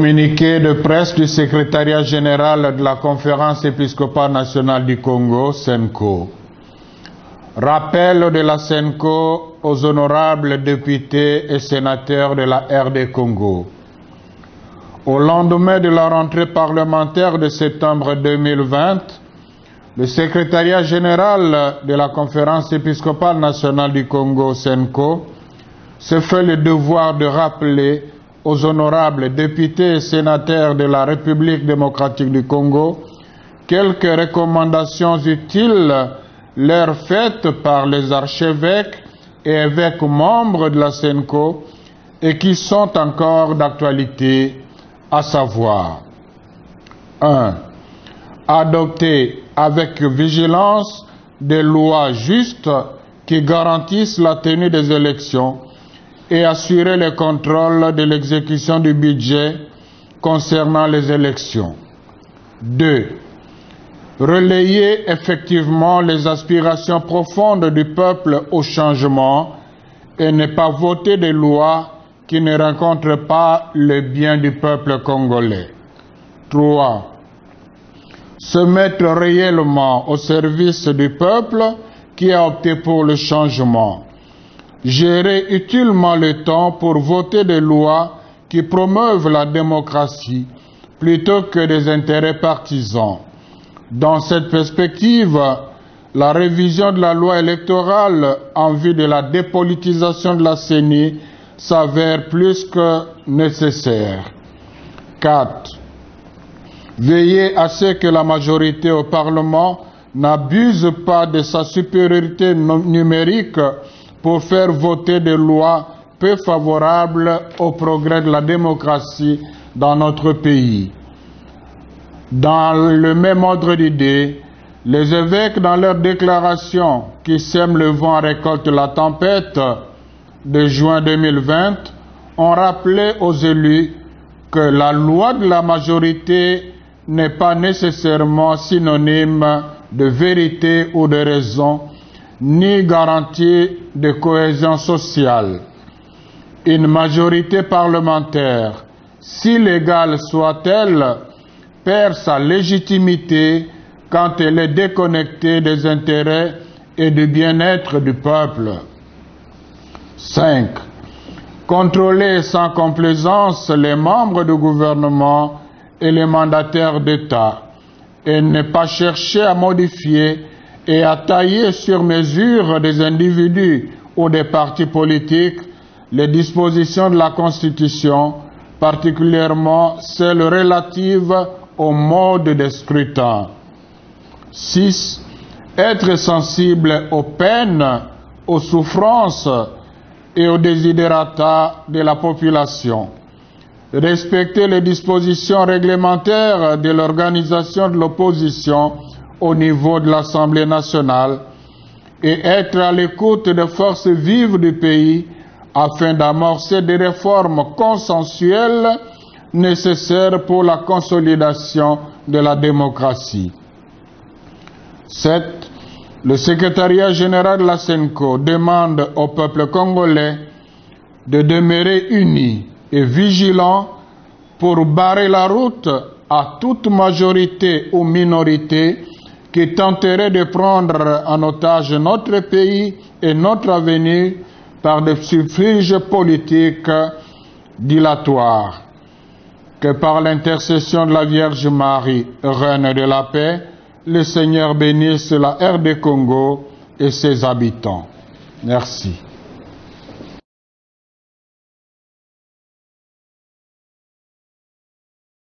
Communiqué de presse du secrétariat général de la Conférence épiscopale nationale du Congo, CENCO. Rappel de la CENCO aux honorables députés et sénateurs de la RD Congo. Au lendemain de la rentrée parlementaire de septembre 2020, le secrétariat général de la Conférence épiscopale nationale du Congo, CENCO, se fait le devoir de rappeler aux honorables députés et sénateurs de la République démocratique du Congo quelques recommandations utiles leur faites par les archevêques et évêques membres de la CENCO et qui sont encore d'actualité, à savoir 1. Adopter avec vigilance des lois justes qui garantissent la tenue des élections et assurer le contrôle de l'exécution du budget concernant les élections. 2. Relayer effectivement les aspirations profondes du peuple au changement et ne pas voter des lois qui ne rencontrent pas le bien du peuple congolais. 3. Se mettre réellement au service du peuple qui a opté pour le changement. Gérer utilement le temps pour voter des lois qui promeuvent la démocratie plutôt que des intérêts partisans. Dans cette perspective, la révision de la loi électorale en vue de la dépolitisation de la CENI s'avère plus que nécessaire. 4. Veiller à ce que la majorité au Parlement n'abuse pas de sa supériorité numérique pour faire voter des lois peu favorables au progrès de la démocratie dans notre pays. Dans le même ordre d'idées, les évêques, dans leur déclaration qui sème le vent récolte la tempête de juin 2020, ont rappelé aux élus que la loi de la majorité n'est pas nécessairement synonyme de vérité ou de raison, ni garantie de cohésion sociale. Une majorité parlementaire, si légale soit-elle, perd sa légitimité quand elle est déconnectée des intérêts et du bien-être du peuple. 5. Contrôler sans complaisance les membres du gouvernement et les mandataires d'État et ne pas chercher à modifier et à tailler sur mesure des individus ou des partis politiques les dispositions de la Constitution, particulièrement celles relatives au mode de scrutin. 6. Être sensible aux peines, aux souffrances et aux desiderata de la population. Respecter les dispositions réglementaires de l'organisation de l'opposition au niveau de l'Assemblée nationale et être à l'écoute des forces vives du pays afin d'amorcer des réformes consensuelles nécessaires pour la consolidation de la démocratie. 7. Le secrétariat général de la CENCO demande au peuple congolais de demeurer unis et vigilants pour barrer la route à toute majorité ou minorité qui tenterait de prendre en otage notre pays et notre avenir par des subterfuges politiques dilatoires. Que par l'intercession de la Vierge Marie, Reine de la paix, le Seigneur bénisse la RD Congo et ses habitants. Merci.